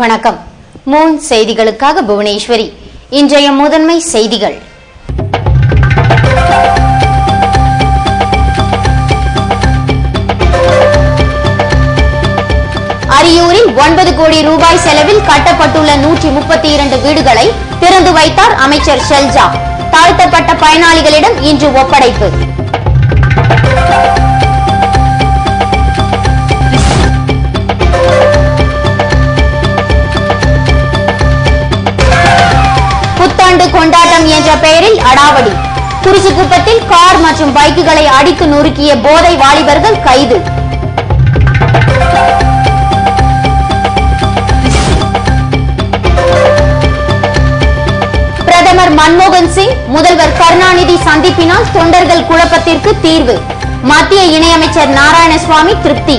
வணக்கம். மூன் செய்திகளுக்காக புவனேஸ்வரி. இன்றைய முதன்மை செய்திகள். அரியூரில் 9 கோடி ரூபாய் செலவில் கட்டப்பட்டுள்ள 132 வீடுகளை திறந்து வைத்தார் அமைச்சர் ஷெல்ஜா. தாழ்த்தப்பட்ட பயனாளிகளிடம் இன்று ஒப்படைப்பு. புத்தாண்டு கொண்டாட்டம் என்ற பெயரில் அடாவடி. குறிச்சிக்குப்பத்தில் கார் மற்றும் பைக்குகளை அடித்து நொறுக்கிய போதை வாலிபர்கள் கைது. பிரதமர் மன்மோகன் சிங் முதல்வர் கருணாநிதி சந்திப்பினால் தொண்டர்கள் குழப்பத்திற்கு தீர்வு. மத்திய இணையமைச்சர் நாராயணசுவாமி திருப்தி.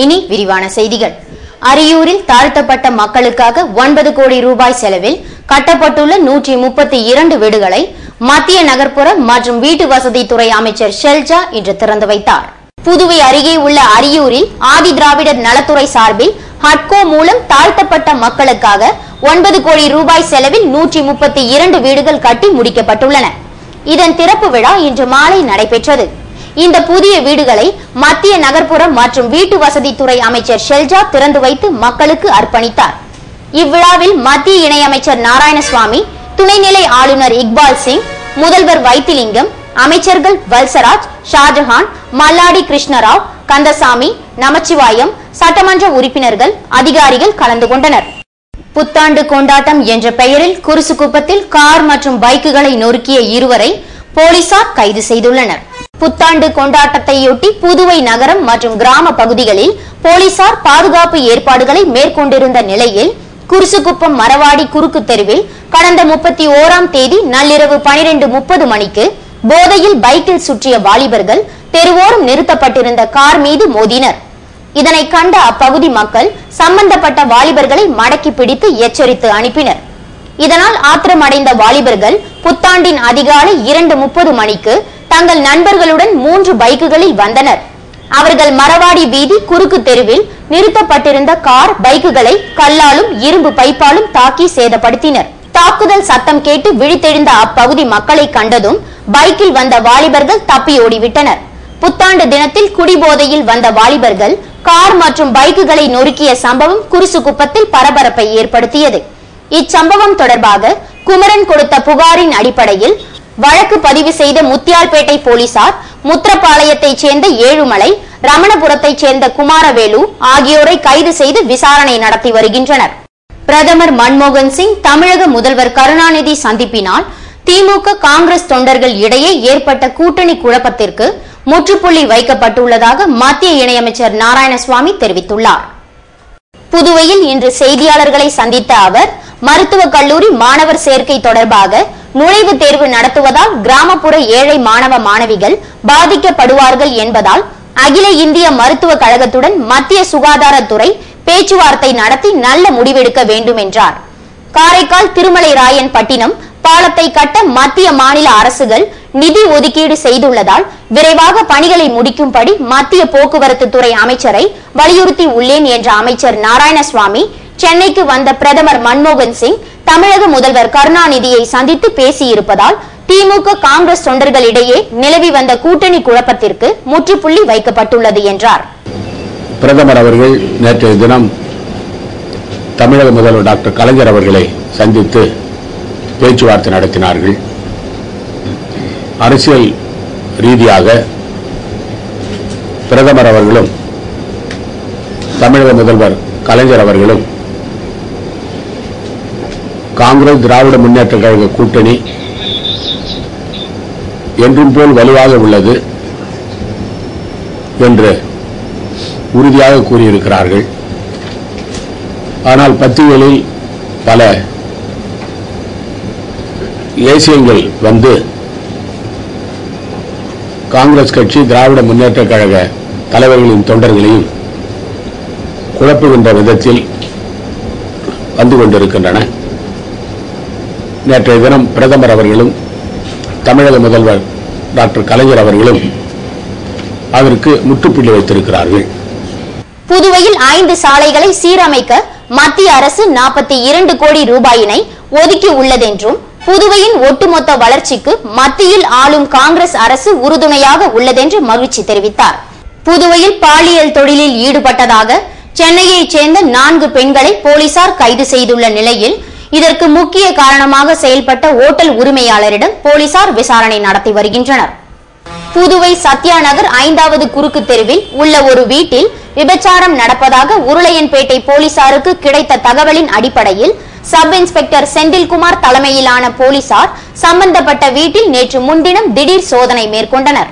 இனி விரிவான செய்திகள். அரியூரில் தாழ்த்தப்பட்ட மக்களுக்காக 9 கோடி ரூபாய் செலவில் கட்டப்பட்டுள்ள 132 வீடுகளை மத்திய நகர்ப்புற மற்றும் வீட்டு வசதித்துறை அமைச்சர் ஷெல்ஜா இன்று திறந்து வைத்தார். புதுவை அருகே உள்ள அரியூரில் ஆதி திராவிடர் நலத்துறை சார்பில் ஹட்கோ மூலம் தாழ்த்தப்பட்ட மக்களுக்காக 9 கோடி ரூபாய் செலவில் 132 வீடுகள் கட்டி முடிக்கப்பட்டுள்ளன. இதன் திறப்பு விழா இன்று மாலை நடைபெற்றது. இந்த புதிய வீடுகளை மத்திய நகர்ப்புற மற்றும் வீட்டு வசதித்துறை அமைச்சர் ஷெல்ஜா திறந்து வைத்து மக்களுக்கு அர்ப்பணித்தார். இவ்விழாவில் மத்திய இணையமைச்சர் நாராயணசுவாமி, துணைநிலை ஆளுநர் இக்பால் சிங், முதல்வர் வைத்திலிங்கம், அமைச்சர்கள் வல்சராஜ், ஷாஜஹான், மல்லாடி கிருஷ்ணராவ், கந்தசாமி, நமச்சிவாயம், சட்டமன்ற உறுப்பினர்கள், அதிகாரிகள் கலந்து கொண்டனர். புத்தாண்டு கொண்டாட்டம் என்ற பெயரில் குருசுக்குப்பத்தில் கார் மற்றும் பைக்குகளை நொறுக்கிய இருவரை போலீசார் கைது செய்துள்ளனர். புத்தாண்டு கொண்டாட்டத்தையொட்டி புதுவை நகரம் மற்றும் கிராம பகுதிகளில் போலீசார் பாதுகாப்பு ஏற்பாடுகளை மேற்கொண்டிருந்த நிலையில் குருசுக்குப்பம் மரவாடி குறுக்கு தெருவில் கடந்த 31ஆம் தேதி நள்ளிரவு 12:30 மணிக்கு போதையில் பைக்கில் சுற்றிய வாலிபர்கள் தெருவோரம் நிறுத்தப்பட்டிருந்த கார் மீது மோதினர். இதனை கண்ட அப்பகுதி மக்கள் சம்பந்தப்பட்ட வாலிபர்களை மடக்கி பிடித்து எச்சரித்து அனுப்பினர். இதனால் ஆத்திரமடைந்த வாலிபர்கள் புத்தாண்டின் அதிகாலை 2:30 மணிக்கு தங்கள் நண்பர்களுடன் 3 பைக்குகளில் வந்தனர். அவர்கள் மரவாடி வீதி குறுக்கு தெருவில் நிறுத்தப்பட்டிருந்த கார், பைக்குகளை கல்லாலும் இரும்பு பைப்பாலும் தாக்கி சேதப்படுத்தினர். தாக்குதல் சத்தம் கேட்டு விழித்தெழுந்த அப்பகுதி மக்களை கண்டதும் பைக்கில் வந்த வாலிபர்கள் தப்பி ஓடிவிட்டனர். புத்தாண்டு தினத்தில் குடிபோதையில் வந்த வாலிபர்கள் கார் மற்றும் பைக்குகளை நொறுக்கிய சம்பவம் குருசுக்குப்பத்தில் பரபரப்பை ஏற்படுத்தியது. இச்சம்பவம் தொடர்பாக குமரன் கொடுத்த புகாரின் அடிப்படையில் வழக்கு பதிவு செய்த முத்தியால்பேட்டை போலீசார் முத்திரப்பாளையத்தைச் சேர்ந்த ஏழுமலை, ரமணபுரத்தைச் சேர்ந்த குமாரவேலு ஆகியோரை கைது செய்து விசாரணை நடத்தி வருகின்றனர். பிரதமர் மன்மோகன் சிங் தமிழக முதல்வர் கருணாநிதி சந்திப்பினால் திமுக காங்கிரஸ் தொண்டர்கள் இடையே ஏற்பட்ட கூட்டணி குழப்பத்திற்கு முற்றுப்புள்ளி வைக்கப்பட்டுள்ளதாக மத்திய இணையமைச்சர் நாராயணசுவாமி தெரிவித்துள்ளார். புதுவையில் இன்று செய்தியாளர்களை சந்தித்த அவர், மருத்துவக் கல்லூரி மாணவர் சேர்க்கை தொடர்பாக நுழைவுத் தேர்வு நடத்துவதால் கிராமப்புற ஏழை மாணவ மாணவிகள் பாதிக்கப்படுவார்கள் என்பதால் அகில இந்திய மருத்துவக் கழகத்துடன் மத்திய சுகாதாரத்துறை பேச்சுவார்த்தை நடத்தி நல்ல முடிவெடுக்க வேண்டும் என்றார். காரைக்கால் திருமலை ராயன் பட்டினம் பாலத்தை கட்ட மத்திய மாநில அரசுகள் நிதி ஒதுக்கீடு செய்துள்ளதால் விரைவாக பணிகளை முடிக்கும்படி மத்திய போக்குவரத்து துறை அமைச்சரை வலியுறுத்தி உள்ளேன் என்ற அமைச்சர் நாராயணசுவாமி, சென்னைக்கு வந்த பிரதமர் மன்மோகன் சிங் தமிழக முதல்வர் கருணாநிதியை சந்தித்து பேசியிருப்பதால் திமுக காங்கிரஸ் தொண்டர்களிடையே நிலவி வந்த கூட்டணி குழப்பத்திற்கு முற்றுப்புள்ளி வைக்கப்பட்டுள்ளது என்றார். பிரதமர் அவர்கள் நேற்றைய தினம் தமிழக முதல்வர் டாக்டர் கலைஞர் அவர்களை சந்தித்து பேச்சுவார்த்தை நடத்தினார்கள். அரசியல் ரீதியாக பிரதமர் அவர்களும் தமிழக முதல்வர் கலைஞர் அவர்களும் காங்கிரஸ் திராவிட முன்னேற்ற கழக கூட்டணி என்றும் போல் வலுவாக உள்ளது என்று உறுதியாக கூறியிருக்கிறார்கள். ஆனால் பத்திரிகைகளில் பல ஏசியங்கள் வந்து காங்கிரஸ் கட்சி திராவிட முன்னேற்ற கழக தலைவர்களின் தொண்டர்களையும் குழப்புகின்ற விதத்தில் வந்து கொண்டிருக்கின்றன. நேற்றைய தினம் பிரதமர் அவர்களும் தமிழக முதல்வர் டாக்டர் கலைஞர் அவர்களும் அதற்கு முற்றுப்புள்ளி வைத்திருக்கிறார்கள். புதுவையில் 5 சாலைகளை சீரமைக்க மத்திய அரசு 42 கோடி ரூபாயினை ஒதுக்கி உள்ளதென்றும் புதுவையின் ஒட்டுமொத்த வளர்ச்சிக்கு மத்தியில் ஆளும் காங்கிரஸ் அரசு உறுதுணையாக உள்ளதென்று மகிழ்ச்சி தெரிவித்தார். புதுவையில் பாலியல் தொழிலில் ஈடுபட்டதாக சென்னையைச் சேர்ந்த 4 பெண்களை போலீசார் கைது செய்துள்ள நிலையில் இதற்கு முக்கிய காரணமாக செயல்பட்ட ஓட்டல் உரிமையாளரிடம் போலீசார் விசாரணை நடத்தி வருகின்றனர். புதுவை சத்யா நகர் 5வது குறுக்கு தெருவில் உள்ள ஒரு வீட்டில் விபச்சாரம் நடப்பதாக உருளையன்பேட்டை போலீசாருக்கு கிடைத்த தகவலின் அடிப்படையில் சப் இன்ஸ்பெக்டர் செந்தில்குமார் தலைமையிலான போலீசார் சம்பந்தப்பட்ட வீட்டில் நேற்று முன்தினம் திடீர் சோதனை மேற்கொண்டனர்.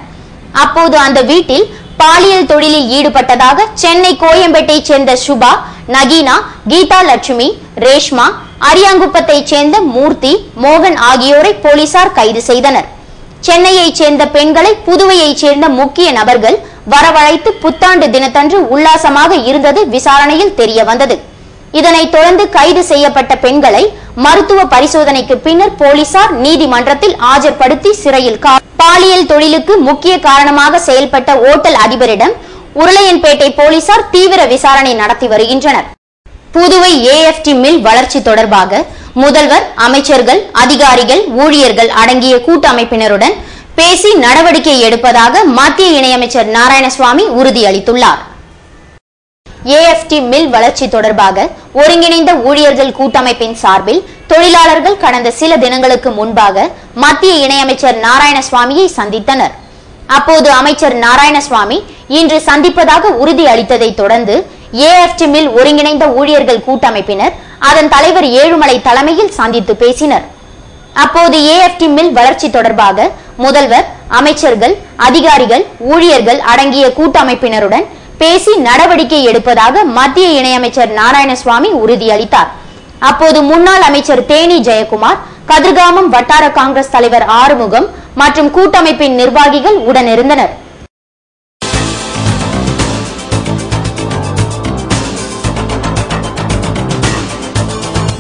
அப்போது அந்த வீட்டில் பாலியல் தொழிலில் ஈடுபட்டதாக சென்னை கோயம்பேட்டைச் சேர்ந்த சுபா, நகீனா, கீதா லட்சுமி, ரேஷ்மா, அரியாங்குப்பத்தைச் சேர்ந்த மூர்த்தி, மோகன் ஆகியோரை போலீசார் கைது செய்தனர். சென்னையைச் சேர்ந்த பெண்களை புதுவையைச் சேர்ந்த முக்கிய நபர்கள் வரவழைத்து புத்தாண்டு தினத்தன்று உல்லாசமாக இருந்தது விசாரணையில் தெரிய வந்தது. இதனைத் தொடர்ந்து கைது செய்யப்பட்ட பெண்களை மருத்துவ பரிசோதனைக்கு பின்னர் போலீசார் நீதிமன்றத்தில் ஆஜர்படுத்தி சிறையில் பாலியல் தொழிலுக்கு முக்கிய காரணமாக செயல்பட்ட ஓட்டல் அதிபரிடம் உருளையன்பேட்டை போலீசார் தீவிர விசாரணை நடத்தி வருகின்றனர். புதுவை AFT மில் வளர்ச்சி தொடர்பாக முதல்வர், அமைச்சர்கள், அதிகாரிகள், ஊழியர்கள் அடங்கிய கூட்டமைப்பினருடன் பேசி நடவடிக்கை எடுப்பதாக மத்திய இணையமைச்சர் நாராயணசுவாமி உறுதியளித்துள்ளார். AFT மில் வளர்ச்சி தொடர்பாக ஒருங்கிணைந்த ஊழியர்கள் கூட்டமைப்பின் சார்பில் தொழிலாளர்கள் கடந்த சில தினங்களுக்கு முன்பாக மத்திய இணையமைச்சர் நாராயணசுவாமியை சந்தித்தனர். அப்போது அமைச்சர் நாராயணசுவாமி இன்று சந்திப்பதாக உறுதி அளித்ததை தொடர்ந்து AFT மில் ஒருங்கிணைந்த ஊழியர்கள் கூட்டமைப்பினர் அதன் தலைவர் ஏழுமலை தலைமையில் சந்தித்து பேசினர். அப்போது AFT மில் வளர்ச்சி தொடர்பாக முதல்வர், அமைச்சர்கள், அதிகாரிகள், ஊழியர்கள் அடங்கிய கூட்டமைப்பினருடன் பேசி நடவடிக்கை எடுப்பதாக மத்திய இணையமைச்சர் நாராயணசுவாமி உறுதியளித்தார். அப்போது முன்னாள் அமைச்சர் தேனி ஜெயக்குமார், கதிர்காமம் வட்டார காங்கிரஸ் தலைவர் ஆறுமுகம் மற்றும் கூட்டமைப்பின் நிர்வாகிகள் உடனிருந்தனர்.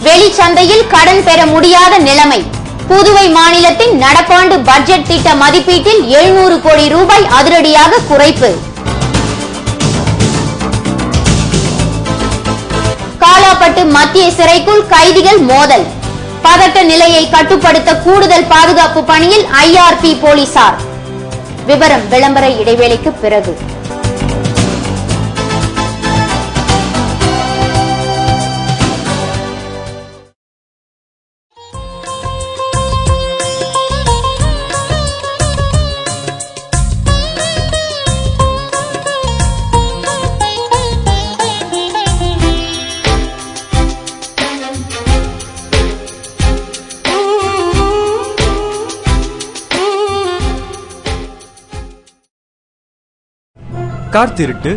வெளிச்சந்தையில் கடன் பெற முடியாத நிலைமை. புதுவை மாநிலத்தின் நடப்பாண்டு பட்ஜெட் திட்ட மதிப்பீட்டில் 700 கோடி ரூபாய் அதிரடியாக குறைப்பு. காலாப்பட்டு மத்திய சிறைக்குள் கைதிகள் மோதல். பதட்ட நிலையை கட்டுப்படுத்த கூடுதல் பாதுகாப்பு பணியில் IRP போலீசார். விவரம் விளம்பர இடைவேளைக்கு பிறகு. கார் திருட்டு,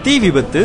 தீ விபத்து,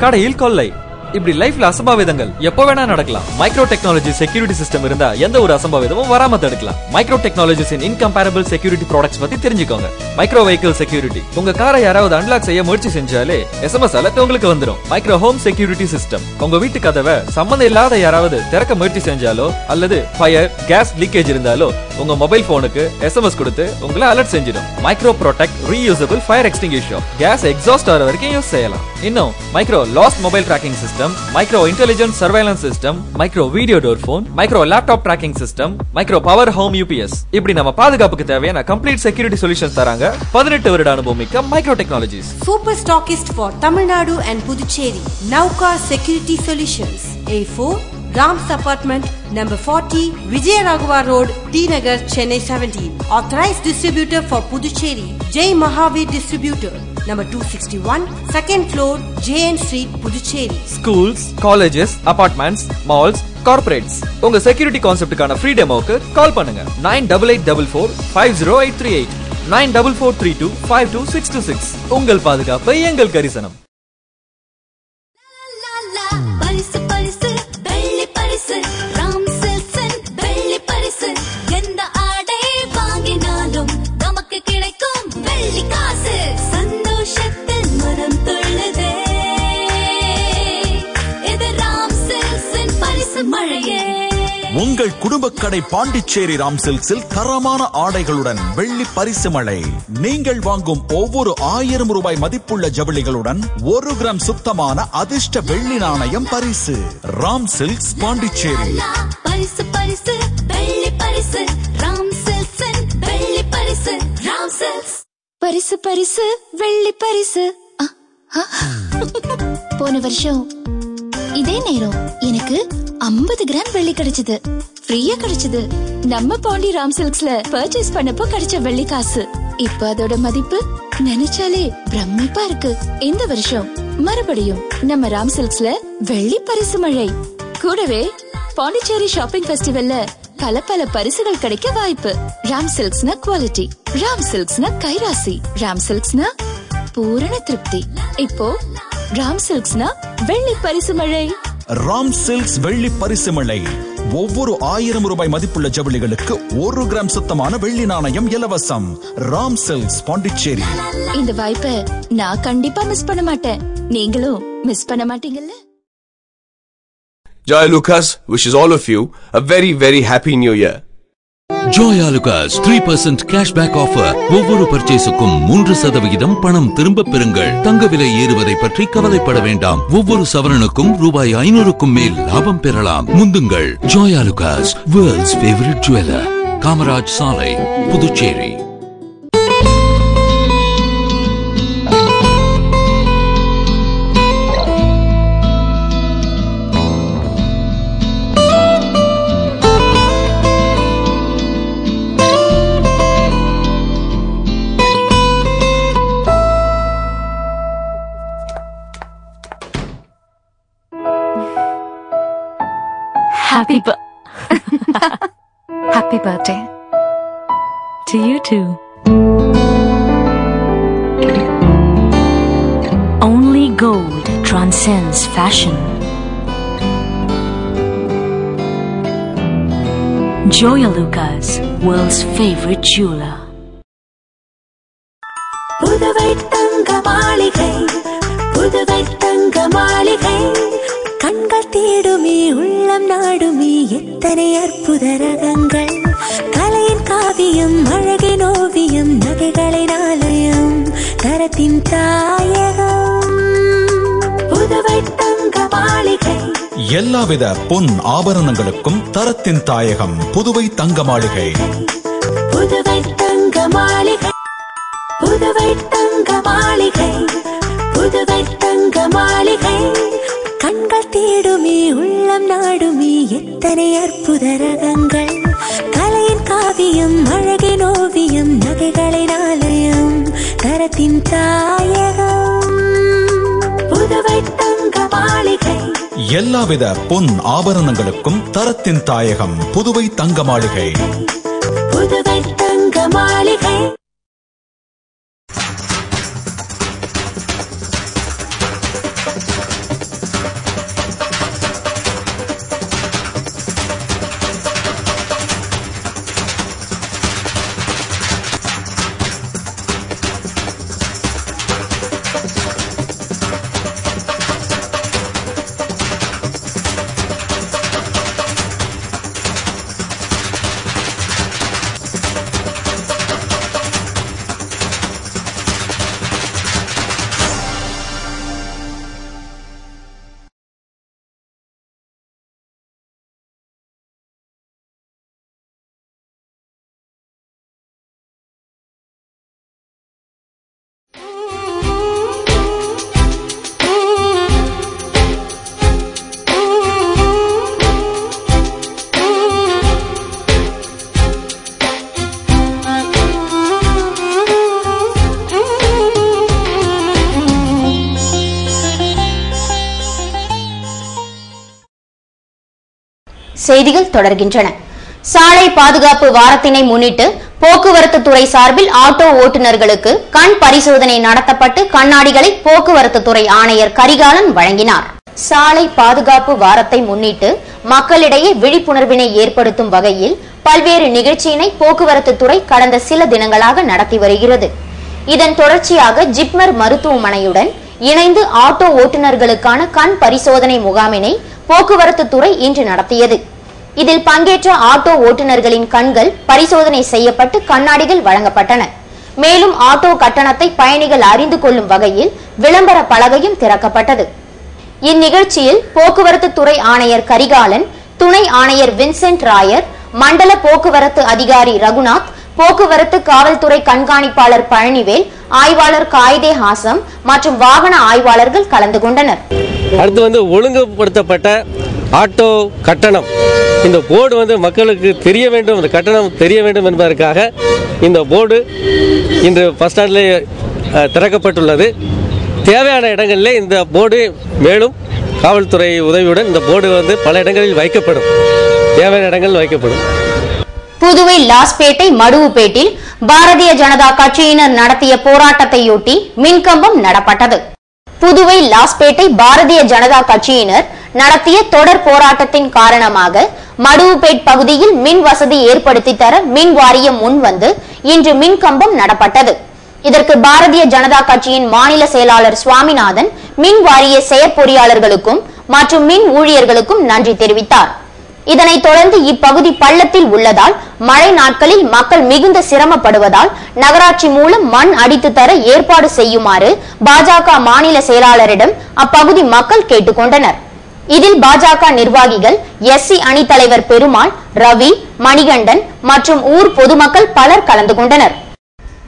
கடையில் கொள்ளை, இப்படி லைஃப்ல அசம்பாவிதங்கள் எப்ப வேணா நடக்கலாம். மைக்ரோ டெக்னாலஜி செக்யூரிட்டி சிஸ்டம் இருந்தா எந்த ஒரு அசம்பாவிதமும் வராம தடுக்கலாம். மைக்ரோ டெக்னாலஜிஸின் இன்கம்பேரபிள் செக்யூரிட்டி ப்ராடக்ட்ஸ் பத்தி தெரிஞ்சுக்கோங்க. Micro vehicle security. உங்க காரை யாராவது அன்லாக் செய்ய முயற்சி செஞ்சாலே SMS அலர்ட் உங்களுக்கு வந்துடும். Micro home security system. உங்க வீட்டு கதவை சம்பந்தம் இல்லாத யாராவது திறக்க முயற்சி செஞ்சாலோ அல்லது ஃபயர், கேஸ் லீக்கேஜ் இருந்தாலோ உங்க மொபைல் போனுக்கு SMS கொடுத்து உங்களை அலர்ட் செஞ்சிடும். Micro protect reusable fire extinguisher. Gas exhaust ஆகிற வரைக்கும் யூஸ் செய்யலாம். இன்னும் micro lost mobile tracking system, micro intelligent surveillance system, micro video door phone, micro laptop tracking system, micro power home UPS. இப்படி நம்ம பாதுகாப்புக்கு தேவையான கம்ப்ளீட் செக்யூரிட்டி சொல்யூஷன்ஸ் தராங்க 18 வருட அனுபவம் மிக்க micro technologies. Super stockist for Tamil Nadu and Puducherry. Nauka security solutions. A4 Ram's Apartment, number 40, Vijayaraghavar Road, T Nagar, Chennai 17. Authorized distributor for Puducherry, Jai Mahavir Distributor. Number 261, second floor, JN Street, Puducherry. Schools, colleges, apartments, malls, corporates. உங்க security கான்செப்டுக்கான free டெமோக்கு கால் பண்ணுங்க. 9844508838 9443252626. உங்கள் பாதுகாப்பு எங்கள் கரிசனம். உங்கள் குடும்ப கடை பாண்டிச்சேரி ராம் சில்க்ஸில் தரமான ஆடைகளுடன் வெள்ளி பரிசு மழை. நீங்கள் வாங்கும் ஒவ்வொரு 1000 ரூபாய் மதிப்புள்ள ஜவுளிகளுடன் 1 கிராம் சுத்தமான அதிர்ஷ்ட வெள்ளி நாணயம் பரிசு. ராம் சில்க்ஸ் பாண்டிச்சேரி. பரிசு பரிசு வெள்ளி பரிசு ராம் சில்க்ஸ் வெள்ளி பரிசு. ராம் சில்க்ஸ் பரிசு பரிசு வெள்ளி பரிசு. போன வருஷம் இதே நேரம் எனக்கு 50 கிராம் வெள்ளி கிடைச்சது. ஃப்ரீயா கிடைச்சது. நம்ம பாண்டி ராம் சில்க்ஸ்ல பர்ச்சேஸ் பண்ணப்போ கிடைச்ச வெள்ளி காசு. இப்ப அதோட மதிப்பு நினைச்சாலே பிரமிப்பா இருக்கு. இந்த வருஷம் மறுபடியும் நம்ம ராம் சில்க்ஸ்ல வெள்ளி பரிசு மழை. கூடவே பாண்டிச்சேரி ஷாப்பிங் ஃபெஸ்டிவல்ல பல பரிசுகள் கிடைக்க வாய்ப்பு. ராம் சில்க்ஸ்னா குவாலிட்டி, ராம் சில்க்ஸ்னா கைராசி, ராம் சில்க்ஸ்னா பூரண திருப்தி. இப்போ ராம் சில்க்ஸ்னா வெள்ளி பரிசு மழை. ராம் சில்க்ஸ் வெள்ளி பரிசு மழை. ஒவ்வொரு 1000 ரூபாய் மதிப்புள்ள ஜவுளிகளுக்கு 1 கிராம் சுத்தமான வெள்ளி நாணயம் இலவசம். ராம் சில்க்ஸ் பாண்டிச்சேரி. இந்த வாய்ப்பை நான் கண்டிப்பா மிஸ் பண்ண மாட்டேன். நீங்களும் மிஸ் பண்ண மாட்டீங்கல்ல? Joya Lucas wishes all of you a very, very happy new year. Joya Lucas 3% cashback offer. ஒவ்வொரு பர்ச்சேஸுக்கும் 3% பணம் திரும்ப பெறுங்கள். தங்க விலை ஏறுவதை பற்றி கவலைப்பட வேண்டாம். ஒவ்வொரு சவரனுக்கும் ரூபாய் 500க்கும் மேல் லாபம் பெறலாம். முந்துங்கள். Joya Lucas, world's favorite jeweler. Kamaraj சாலை, Puducherry. Happy birthday to you too. Only gold transcends fashion. Joya Lucas, world's favorite jeweler. Puduvai தங்க மாளிகை, புதுவை தங்க மாளிகை. கண்கள் தேடுமே உள்ளம் நாடுமே எத்தனை அற்புத ரகங்கள். கலையின் காவியம் அழகின் ஓவியம் நகைகளின் ஆலயம் தரத்தின் தாயகம். புதுவை தங்க மாளிகை. எல்லாவித பொன் ஆபரணங்களுக்கும் தரத்தின் தாயகம் புதுவை தங்க மாளிகை. புதுவை தங்க மாளிகை, புதுவை தங்க மாளிகை, புதுவை தங்க மாளிகை. கண்கள் தேடுமே உள்ளம் நாடுமே எத்தனை அற்புத ரகங்கள். கலையின் காவியம் அழகின் ஓவியம் நகைகளின் ஆலயம் தரத்தின் தாயகம். புதுவை தங்க மாளிகை. எல்லாவித பொன் ஆபரணங்களுக்கும் தரத்தின் தாயகம் புதுவை தங்க மாளிகை. புதுவை தங்க மாளிகை. செய்திகள் தொடர்கின்றன. சாலை பாதுகாப்பு வாரத்தினை முன்னிட்டு போக்குவரத்து துறை சார்பில் ஆட்டோ ஓட்டுநர்களுக்கு கண் பரிசோதனை நடத்தப்பட்டு கண்ணாடிகளை போக்குவரத்து துறை ஆணையர் கரிகாலன் வழங்கினார். சாலை பாதுகாப்பு வாரத்தை முன்னிட்டு மக்களிடையே விழிப்புணர்வினை ஏற்படுத்தும் வகையில் பல்வேறு நிகழ்ச்சியினை போக்குவரத்து துறை கடந்த சில தினங்களாக நடத்தி வருகிறது. இதன் தொடர்ச்சியாக ஜிப்மர் மருத்துவமனையுடன் இணைந்து ஆட்டோ ஓட்டுநர்களுக்கான கண் பரிசோதனை முகாமினை போக்குவரத்து துறை இன்று நடத்தியது. இதில் பங்கேற்ற ஆட்டோ ஓட்டுநர்களின் கண்கள் பரிசோதனை செய்யப்பட்டு கண்ணாடிகள் வழங்கப்பட்டன. மேலும் ஆட்டோ கட்டணத்தை பயணிகள் அறிந்து கொள்ளும் வகையில் விளம்பர பலகையும் திறக்கப்பட்டது. இந்நிகழ்ச்சியில் போக்குவரத்து துறை ஆணையர் கரிகாலன், துணை ஆணையர் வின்சென்ட் ராயர், மண்டல போக்குவரத்து அதிகாரி ரகுநாத், போக்குவரத்து காவல்துறை கண்காணிப்பாளர் பழனிவேல், ஆய்வாளர் காயிதே ஹாசம் மற்றும் வாகன ஆய்வாளர்கள் கலந்து கொண்டனர். அடுத்து ஒழுங்குபடுத்தப்பட்ட ஆட்டோ கட்டணம் இந்த போர்டு மக்களுக்கு தெரிய வேண்டும், இந்த கட்டணம் தெரிய வேண்டும் என்பதற்காக இந்த போர்டு இன்று பஸ் ஸ்டாண்டில் திறக்கப்பட்டுள்ளது. தேவையான இடங்களில் இந்த போர்டு மேலும் காவல்துறை உதவியுடன் இந்த போர்டு பல இடங்களில் வைக்கப்படும், தேவையான இடங்களில் வைக்கப்படும். புதுவை லாஸ்பேட்டை மடுவுப்பேட்டில் பாரதிய ஜனதா கட்சியினர் நடத்திய போராட்டத்தையொட்டி மின்கம்பம் நடப்பட்டது. புதுவை லாஸ்பேட்டை பாரதிய ஜனதா கட்சியினர் நடத்திய தொடர் போராட்டத்தின் காரணமாக மடுவுப்பேட் பகுதியில் மின் வசதி ஏற்படுத்தி தர மின் வாரியம் முன்வந்து இன்று மின்கம்பம் நடப்பட்டது. இதற்கு பாரதிய ஜனதா கட்சியின் மாநில செயலாளர் சுவாமிநாதன் மின் வாரிய செயற்பொறியாளர்களுக்கும் மற்றும் மின் ஊழியர்களுக்கும் நன்றி தெரிவித்தார். இதனைத் தொடர்ந்து இப்பகுதி பள்ளத்தில் உள்ளதால் மழை நாட்களில் மக்கள் மிகுந்த சிரமப்படுவதால் நகராட்சி மூலம் மண் அடித்து தர ஏற்பாடு செய்யுமாறு பாஜக மாநில செயலாளரிடம் அப்பகுதி மக்கள் கேட்டுக்கொண்டனர். இதில் பாஜக நிர்வாகிகள், எஸ்சி அணி தலைவர் பெருமாள், ரவி, மணிகண்டன் மற்றும் ஊர் பொதுமக்கள் பலர் கலந்து கொண்டனர்.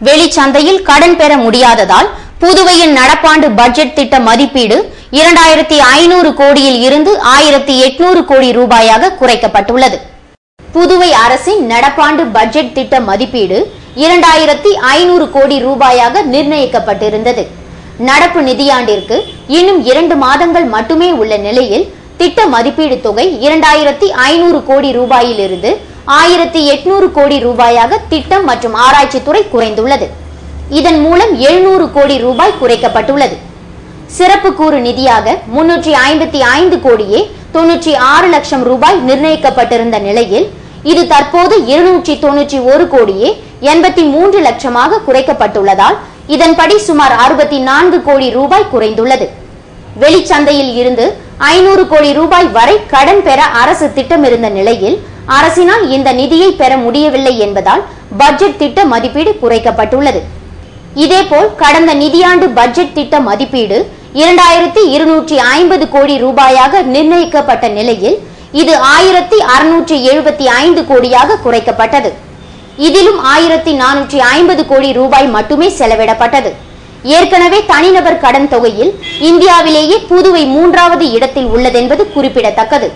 வெளிச்சந்தையில் கடன் பெற முடியாததால் புதுவையின் நடப்பாண்டு பட்ஜெட் திட்ட மதிப்பீடு 2500 கோடியில் இருந்து 1800 கோடி ரூபாயாக குறைக்கப்பட்டுள்ளது. புதுவை அரசின் நடப்பாண்டு பட்ஜெட் திட்ட மதிப்பீடு 2500 கோடி ரூபாயாக நிர்ணயிக்கப்பட்டிருந்தது. நடப்பு நிதியாண்டிற்கு இன்னும் 2 மாதங்கள் மட்டுமே உள்ள நிலையில் திட்ட மதிப்பீடு தொகை 2500 கோடி ரூபாயிலிருந்து 1800 கோடி ரூபாயாக திட்டம் மற்றும் ஆராய்ச்சித்துறை குறைந்துள்ளது. இதன் மூலம் 700 கோடி ரூபாய் குறைக்கப்பட்டுள்ளது. சிறப்பு கூறு நிதியாக 355 கோடியே 96 லட்சம் ரூபாய் நிர்ணயிக்கப்பட்டிருந்த நிலையில் இது தற்போது 291 கோடியே 83 லட்சமாக குறைக்கப்பட்டுள்ளதால் இதன்படி சுமார் 64 கோடி ரூபாய் குறைந்துள்ளது. வெளிச்சந்தையில் இருந்து 500 கோடி ரூபாய் வரை கடன் பெற அரசு திட்டமிருந்த நிலையில் அரசினால் இந்த நிதியை பெற முடியவில்லை என்பதால் பட்ஜெட் திட்ட மதிப்பீடு குறைக்கப்பட்டுள்ளது. இதேபோல் கடந்த நிதியாண்டு பட்ஜெட் திட்ட மதிப்பீடு 2250 கோடி ரூபாயாக நிர்ணயிக்கப்பட்ட நிலையில் இது 1675 கோடியாக குறைக்கப்பட்டது. இதிலும் 1450 கோடி ரூபாய் மட்டுமே செலவிடப்பட்டது. ஏற்கனவே தனிநபர் கடன் தொகையில் இந்தியாவிலேயே புதுவை 3வது இடத்தில் உள்ளதென்பது குறிப்பிடத்தக்கது.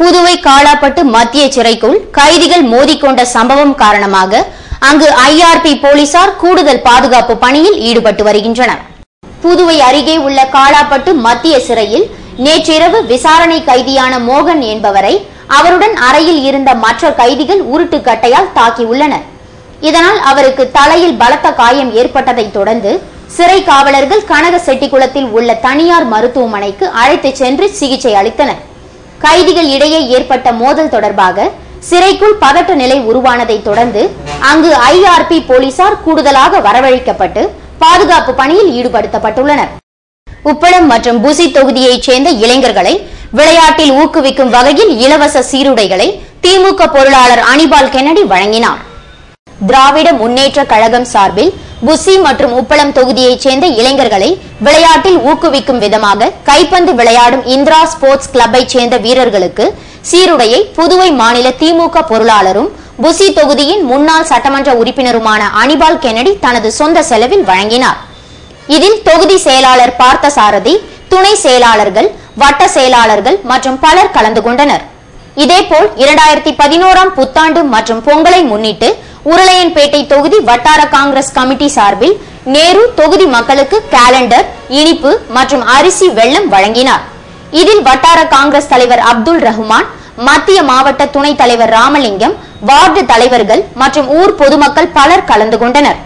புதுவை காலாப்பட்டு மத்திய சிறைக்குள் கைதிகள் மோதிக்கொண்ட சம்பவம் காரணமாக அங்கு ஐஆர்பி போலீசார் கூடுதல் பாதுகாப்பு பணியில் ஈடுபட்டு வருகின்றனர். புதுவை அருகே உள்ள காலாப்பட்டு மத்திய சிறையில் நேற்றிரவு விசாரணை கைதியான மோகன் என்பவரை அவருடன் அறையில் இருந்த மற்ற கைதிகள் உருட்டு கட்டையால் தாக்கியுள்ளனர். இதனால் அவருக்கு தலையில் பலத்த காயம் ஏற்பட்டதை தொடர்ந்து சிறை காவலர்கள் கனக செட்டிக்குளத்தில் உள்ள தனியார் மருத்துவமனைக்கு அழைத்துச் சென்று சிகிச்சை அளித்தனர். கைதிகள் இடையே ஏற்பட்ட மோதல் தொடர்பாக சிறைக்குள் பதட்ட நிலை உருவானதை தொடர்ந்து அங்கு ஐஆர்பி போலீசார் கூடுதலாக வரவழைக்கப்பட்டு பாதுகாப்பு பணியில் ஈடுபடுத்தப்பட்டுள்ளனர். உப்பளம் மற்றும் புசி தொகுதியைச் சேர்ந்த இளைஞர்களை விளையாட்டில் ஊக்குவிக்கும் வகையில் இலவச சீருடைகளை திமுக பொருளாளர் அனிபால் கென்னடி வழங்கினார். திராவிட முன்னேற்ற கழகம் சார்பில் புசி மற்றும் உப்பளம் தொகுதியைச் சேர்ந்த இளைஞர்களை விளையாட்டில் ஊக்குவிக்கும் விதமாக கைப்பந்து விளையாடும் இந்திரா ஸ்போர்ட்ஸ் கிளப்பை சேர்ந்த வீரர்களுக்கு சீருடையை புதுவை மாநில திமுக பொருளாளரும் புசி தொகுதியின் முன்னாள் சட்டமன்ற உறுப்பினருமான அனிபால் கென்னடி தனது சொந்த செலவில் வழங்கினார். இதில் தொகுதி செயலாளர் பார்த்தசாரதி, துணை செயலாளர்கள், வட்ட செயலாளர்கள் மற்றும் பலர் கலந்து கொண்டனர். இதேபோல் 2011 புத்தாண்டு மற்றும் பொங்கலை முன்னிட்டு உருளையன்பேட்டை தொகுதி வட்டார காங்கிரஸ் கமிட்டி சார்பில் நேரு தொகுதி மக்களுக்கு கேலண்டர், இனிப்பு மற்றும் அரிசி வெல்லம் வழங்கினார். இதில் வட்டார காங்கிரஸ் தலைவர் அப்துல் ரஹ்மான், மத்திய மாவட்ட துணைத் தலைவர் ராமலிங்கம், வார்டு தலைவர்கள் மற்றும் ஊர் பொதுமக்கள் பலர் கலந்து கொண்டனர்.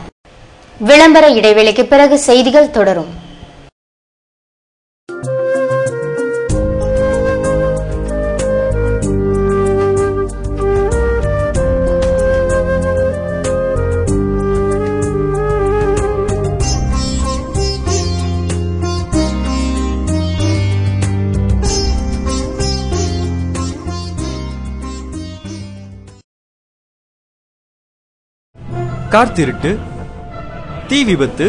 விளம்பர இடைவேளைக்கு பிறகு செய்திகள் தொடரும். கார் திருட்டு, தீ விபத்து,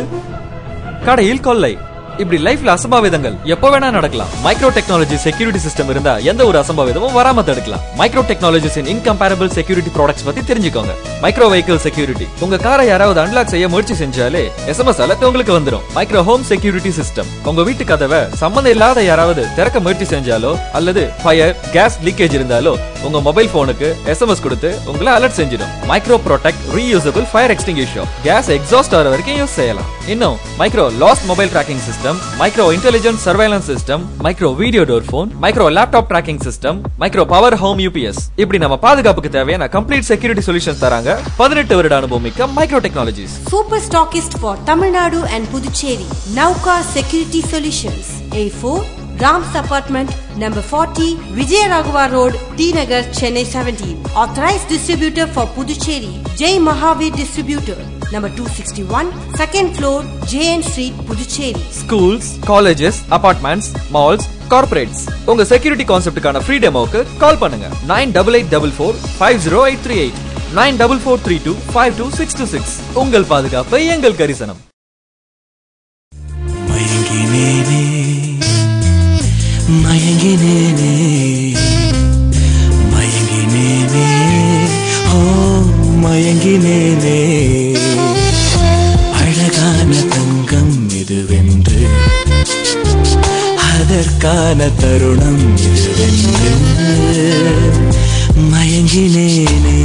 கடையில் கொள்ளை, இப்படி லைஃப்ல அசம்பாவிதங்கள் எப்ப வேணா நடக்கலாம். மைக்ரோ டெக்னாலஜி செக்யூரிட்டி சிஸ்டம் இருந்தா எந்த ஒரு அசம்பாவிதமும் வராம தடுக்கலாம். மைக்ரோ டெக்னாலஜிஸ் இன் இன்கம்பேரபிள் செக்யூரிட்டி ப்ராடக்ட்ஸ் பத்தி தெரிஞ்சுக்கோங்க. மைக்ரோ வெஹிக்கிள் செக்யூரிட்டி, உங்க காரை யாராவது அன்லாக் செய்ய முயற்சி செஞ்சாலே SMS அலர்ட் உங்களுக்கு வந்துடும். மைக்ரோ ஹோம் செக்யூரிட்டி சிஸ்டம், உங்க வீட்டு கதவை சம்பந்தம் இல்லாத யாராவது திறக்க முயற்சி செஞ்சாலோ அல்லது ஃபயர் கேஸ் லீக்கேஜ் இருந்தாலோ உங்க மொபைல் போனுக்கு SMS கொடுத்து உங்களை அலர்ட் செஞ்சிடும். Micro protect reusable fire extinguisher, gas exhaust ஆகிற வரைக்கும் யூஸ் செய்யலாம். இன்னும் micro lost mobile tracking system, micro intelligent surveillance system, micro video door phone, micro laptop tracking system, micro power home UPS, இப்படி நம்ம பாதுகாப்புக்கு தேவையான கம்ப்ளீட் செக்யூரிட்டி சொல்யூஷன்ஸ் தராங்க 18 வருட அனுபவம் மிக்க micro technologies. Super stockist for Tamil Nadu and Puducherry, Nauka security solutions, A4 Ram's Apartment, number 40, Vijayaraghavar Road, T Nagar, Chennai 17. Authorized distributor for Puducherry, Jai Mahavir Distributor, number 261, second floor, JN Street, Puducherry. Schools, colleges, apartments, malls, corporates, உங்க security கான்செப்டுக்கான free டெமோக்கு கால் பண்ணுங்க. 9884450838, 9443252626. உங்கள் பாதுகாப்பு எங்கள் கரிசனம். மயங்கினேனே மயங்கினேனே ஓ மயங்கினேனே, அழகான தங்கம் இதுவென்று, அதற்கான தருணம் இதுவென்று மயங்கினேனே.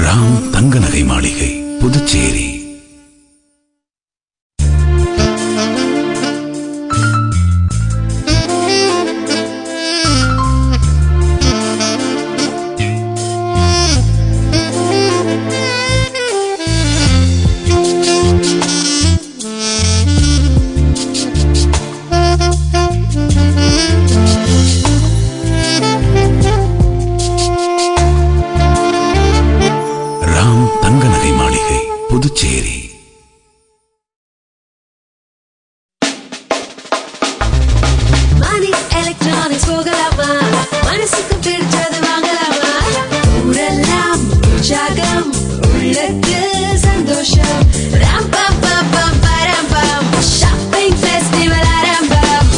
ராம் தங்க நகை மாளிகை, புதுச்சேரி. புதுச்சேரி. மணி எலக்ட்ரானிக்ஸ் போகலாமா, மனசுக்கு பிடிச்சது வாங்கலாமா, ஊரெல்லாம் உற்சாகம், உள்ளத்து சந்தோஷம், ராம் பம் பம் பம் பரம் பம், ஷாப்பிங் ஃபெஸ்டிவல் ஆரம்பம்.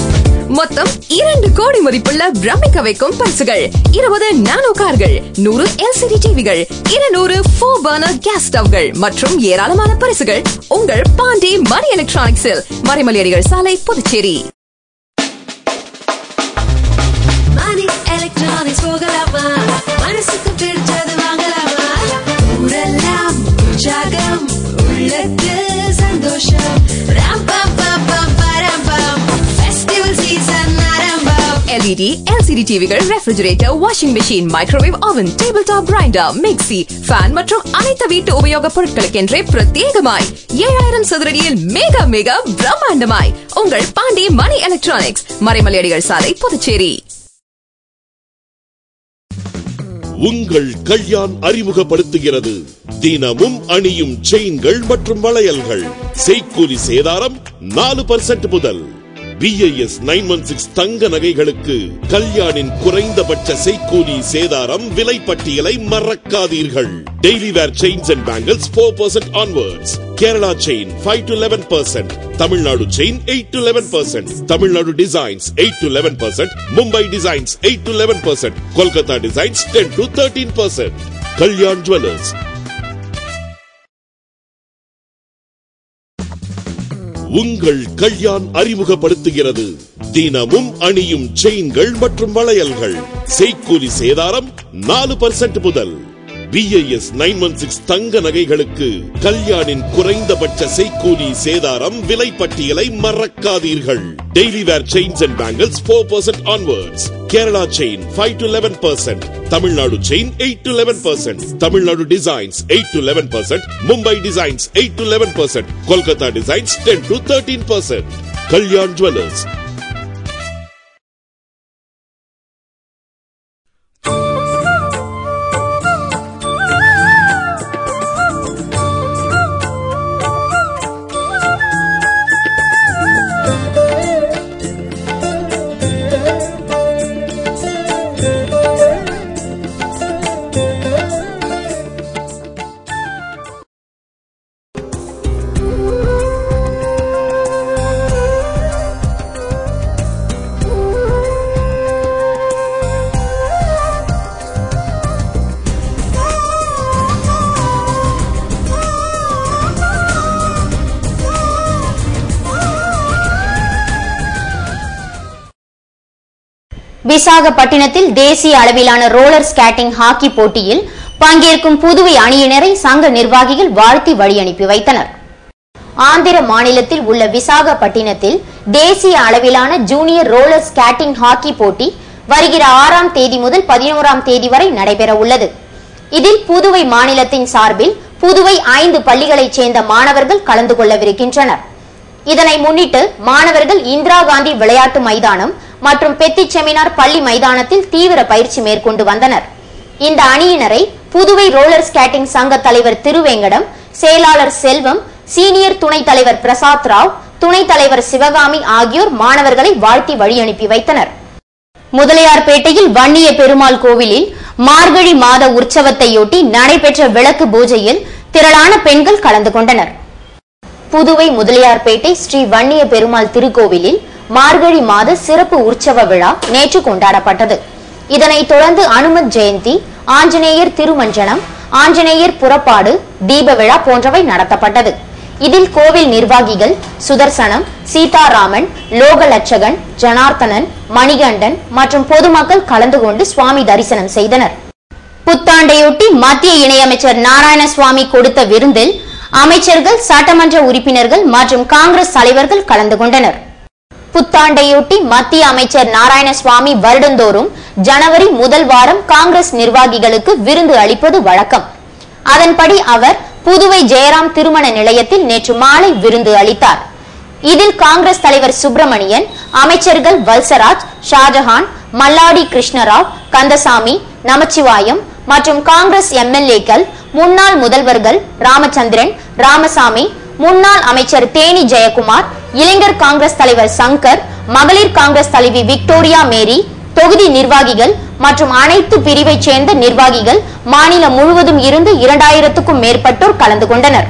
மொத்தம் 2 கோடி மதிப்புள்ள பிரமிக்க வைக்கும் பரிசுகள், 20 நானோ கார்கள், 100 LCD டிவிகள், 200 4 பர்னர் கேஸ் ஸ்டவ்கள் மற்றும் ஏராளமான பரிசுகள் உங்கள் பாண்டி மணி எலக்ட்ரானிக்ஸில், மறைமலையடிகள் சாலை, புதுச்சேரி. மணி எலக்ட்ரானிக்ஸ் போகலாமா, மனசுக்கு பிடிச்சது வாங்கலாமா, ஊரெல்லாம் உற்சாகம், உள்ளத்து சந்தோஷம், ராம் பம் பம் பம் பரம் பம், ஃபெஸ்டிவல் சீசன் ஆரம்பம். LED, LCD டிவிகள், refrigerator, washing machine, microwave oven, table top grinder, mixie, fan மற்றும் அனைத்து வீட்டு உபயோக பொருட்களுக்கென்றே பிரத்யேகமாய் 7000 சதுரடியில் மிக மிக பிரம்மாண்டமாய் உங்கள் பாண்டி மணி எலக்ட்ரானிக்ஸ், மறைமலையடிகள் சாலை, புதுச்சேரி. உங்கள் கல்யாண் அறிமுகப்படுத்துகிறது தினமும் அணியும் செயின்கள் மற்றும் வளையல்கள். செய்கூலி சேதாரம் 4% முதல். BIS 916 தங்க நகைகளுக்கு கல்யாணின் குறைந்தபட்ச செய்கூலி சேதாரம் விலை பட்டியலை மறக்காதீர்கள். Daily wear chains and bangles 4% onwards. Kerala chain 5 to 11%, Tamil Nadu chain 8 to 11%, Tamil Nadu designs 8 to 11%, Mumbai designs 8 to 11%, Kolkata designs 10 to 13%. Kalyan jewellers. உங்கள் கல்யாண் அறிமுகப்படுத்துகிறது தினமும் அணியும் செயின்கள் மற்றும் வளையல்கள். செய்கூலி சேதாரம் 4% முதல். BIS 916 தங்க நகைகளுக்கு கல்யாணின் குறைந்தபட்ச செய்கூலி சேதாரம் விலை பட்டியலை மறக்காதீர்கள். Daily wear chains and bangles 4% onwards. Kerala chain 5 to 11%, Tamil Nadu chain 8 to 11%, Tamil Nadu designs 8 to 11%, Mumbai designs 8 to 11%, Kolkata designs 10 to 13%. Kalyan jewellers. விசாகப்பட்டினத்தில் தேசிய அளவிலான ரோலர் ஸ்கேட்டிங் ஹாக்கி போட்டியில் பங்கேற்கும் புதுவை அணியினரை சங்க நிர்வாகிகள் வாழ்த்தி வழியனுப்பி வைத்தனர். ஆந்திர மாநிலத்தில் உள்ள விசாகப்பட்டினத்தில் தேசிய அளவிலான ஜூனியர் ரோலர் ஸ்கேட்டிங் ஹாக்கி போட்டி வருகிற 6ஆம் தேதி முதல் 11ஆம் தேதி வரை நடைபெற உள்ளது. இதில் புதுவை மாநிலத்தின் சார்பில் புதுவை 5 பள்ளிகளைச் சேர்ந்த மாணவர்கள் கலந்து கொள்ளவிருக்கின்றனர். இதனை முன்னிட்டு மாணவர்கள் இந்திரா காந்தி விளையாட்டு மைதானம் மற்றும் பெத்தி செமினார் பள்ளி மைதானத்தில் தீவிர பயிற்சி மேற்கொண்டு வந்தனர். இந்த அணியினரை புதுவை ரோலர் ஸ்கேட்டிங் சங்க தலைவர் திருவேங்கடம், செயலாளர் செல்வம், சீனியர் துணைத் தலைவர் பிரசாத் ராவ், துணைத் தலைவர் சிவகாமி ஆகியோர் மாணவர்களை வாழ்த்தி வழியனுப்பி வைத்தனர். முதலியார்பேட்டையில் வன்னிய பெருமாள் கோவிலில் மார்கழி மாத உற்சவத்தையொட்டி நடைபெற்ற விளக்கு பூஜையில் திரளான பெண்கள் கலந்து கொண்டனர். புதுவை முதலியார்பேட்டை ஸ்ரீ வன்னிய பெருமாள் திருக்கோவிலில் மார்கழி மாத சிறப்பு உற்சவ விழா நேற்று கொண்டாடப்பட்டது. இதனைத் தொடர்ந்து அனுமத் ஜெயந்தி, ஆஞ்சநேயர் திருமஞ்சனம், ஆஞ்சநேயர் புறப்பாடு, தீப விழா போன்றவை நடத்தப்பட்டது. இதில் கோவில் நிர்வாகிகள் சுதர்சனம், சீதாராமன், லோகலட்சகன், ஜனார்த்தனன், மணிகண்டன் மற்றும் பொதுமக்கள் கலந்து கொண்டு சுவாமி தரிசனம் செய்தனர். புத்தாண்டையொட்டி மத்திய இணையமைச்சர் நாராயணசுவாமி கொடுத்த விருந்தில் அமைச்சர்கள், சட்டமன்ற உறுப்பினர்கள் மற்றும் காங்கிரஸ் தலைவர்கள் கலந்து கொண்டனர். புத்தாண்டையொட்டி மத்திய அமைச்சர் நாராயணசுவாமி வருடந்தோறும் ஜனவரி முதல் வாரம் காங்கிரஸ் நிர்வாகிகளுக்கு விருந்து அளிப்பது வழக்கம். அதன்படி அவர் புதுவை ஜெயராம் திருமண நிலையத்தில் நேற்று மாலை விருந்து அளித்தார். இதில் காங்கிரஸ் தலைவர் சுப்பிரமணியன், அமைச்சர்கள் வல்சராஜ், ஷாஜஹான், மல்லாடி கிருஷ்ணராவ், கந்தசாமி, நமச்சிவாயம் மற்றும் காங்கிரஸ் எம்எல்ஏக்கள், முன்னாள் முதல்வர்கள் ராமச்சந்திரன், ராமசாமி, முன்னாள் அமைச்சர் தேனி ஜெயக்குமார், இளைஞர் காங்கிரஸ் தலைவர் சங்கர், மகளிர் காங்கிரஸ் தலைவி விக்டோரியா மேரி, தொகுதி நிர்வாகிகள் மற்றும் அனைத்து பிரிவைச் சேர்ந்த நிர்வாகிகள் மாநிலம் முழுவதும் இருந்து 2000க்கும் மேற்பட்டோர் கலந்து கொண்டனர்.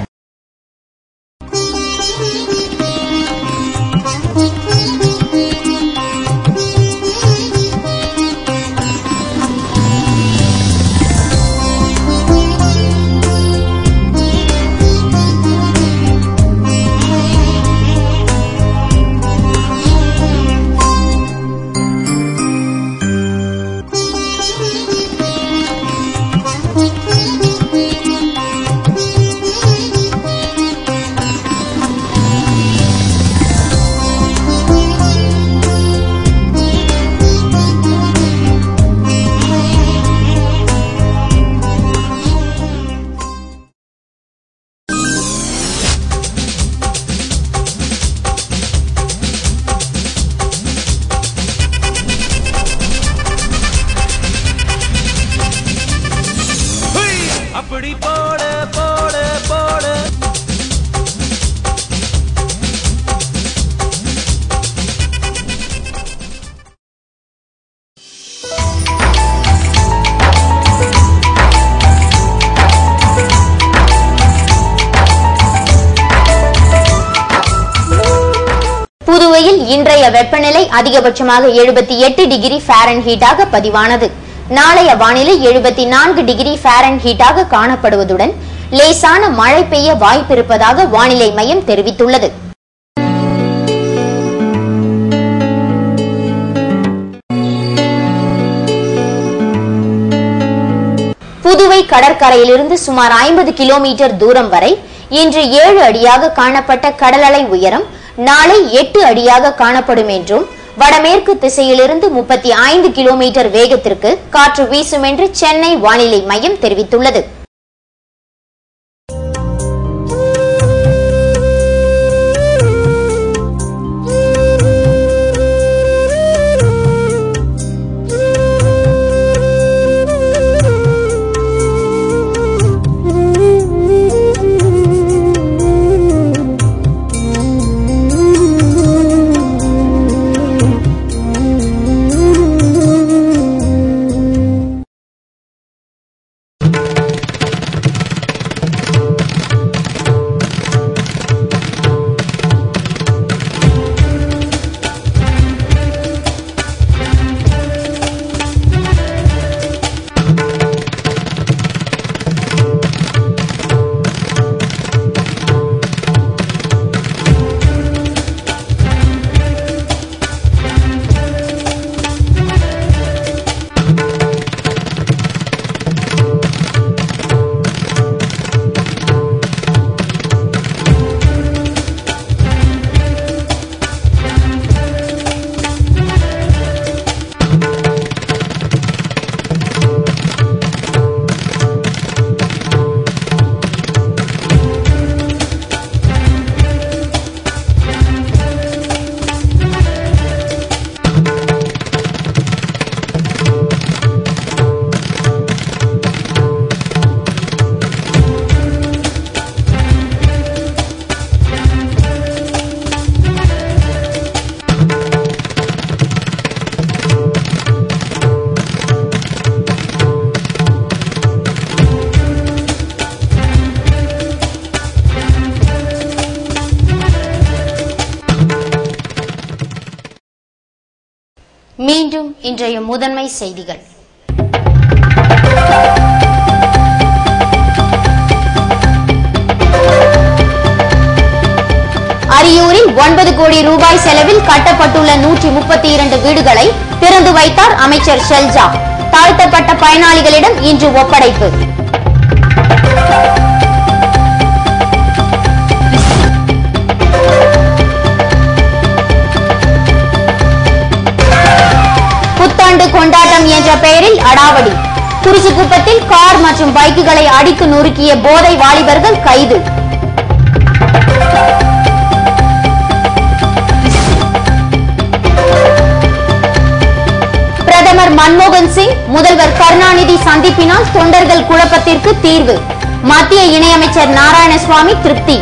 புதுவையில் இன்றைய வெப்பநிலை அதிகபட்சமாக 78 டிகிரி ஃபாரன்ஹீட்டாக பதிவானது. நாளைய வானிலை 74 டிகிரி ஃபாரன்ஹீட்டாக காணப்படுவதுடன் லேசான மழை பெய்ய வாய்ப்பிருப்பதாக வானிலை மையம் தெரிவித்துள்ளது. புதுவை கடற்கரையிலிருந்து சுமார் 50 கிலோமீட்டர் தூரம் வரை இன்று 7 அடியாக காணப்பட்ட கடல் அலை உயரம் நாளை 8 அடியாக காணப்படும் என்றும், வடமேற்கு திசையிலிருந்து 35 கிலோமீட்டர் வேகத்திற்கு காற்று வீசும் என்று சென்னை வானிலை மையம் தெரிவித்துள்ளது. மீண்டும் இன்றைய முதன்மை செய்திகள். அரியூரில் 9 கோடி ரூபாய் செலவில் கட்டப்பட்டுள்ள 132 வீடுகளை திறந்து வைத்தார் அமைச்சர் ஷெல்ஜா. தாழ்த்தப்பட்ட பயனாளிகளிடம் இன்று ஒப்படைப்பு. புத்தாண்டு கொண்டாட்டம் என்ற பெயரில் அடாவடி. குறிச்சிக்குப்பத்தில் கார் மற்றும் பைக்குகளை அடித்து நொறுக்கிய போதை வாலிபர்கள் கைது. பிரதமர் மன்மோகன் சிங் முதல்வர் கருணாநிதி சந்திப்பினால் தொண்டர்கள் குழப்பத்திற்கு தீர்வு. மத்திய இணையமைச்சர் நாராயணசுவாமி திருப்தி.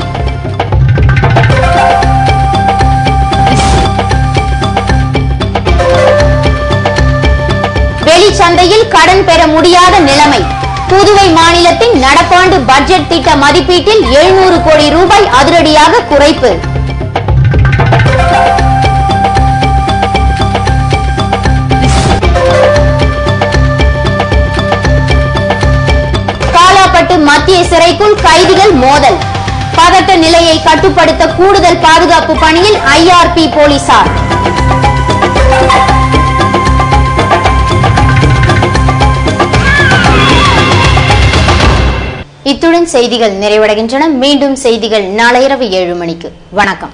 வெளிச்சந்தையில் கடன் பெற முடியாத நிலைமை. புதுவை மாநிலத்தின் நடப்பாண்டு பட்ஜெட் திட்ட மதிப்பீட்டில் 700 கோடி ரூபாய் அதிரடியாக குறைப்பு. காலாப்பட்டு மத்திய சிறைக்குள் கைதிகள் மோதல். பதட்ட நிலையை கட்டுப்படுத்த கூடுதல் பாதுகாப்பு பணியில் IRP போலீசார். இத்துடன் செய்திகள் நிறைவடைகின்றன. மீண்டும் செய்திகள் நாளை இரவு 7 மணிக்கு. வணக்கம்.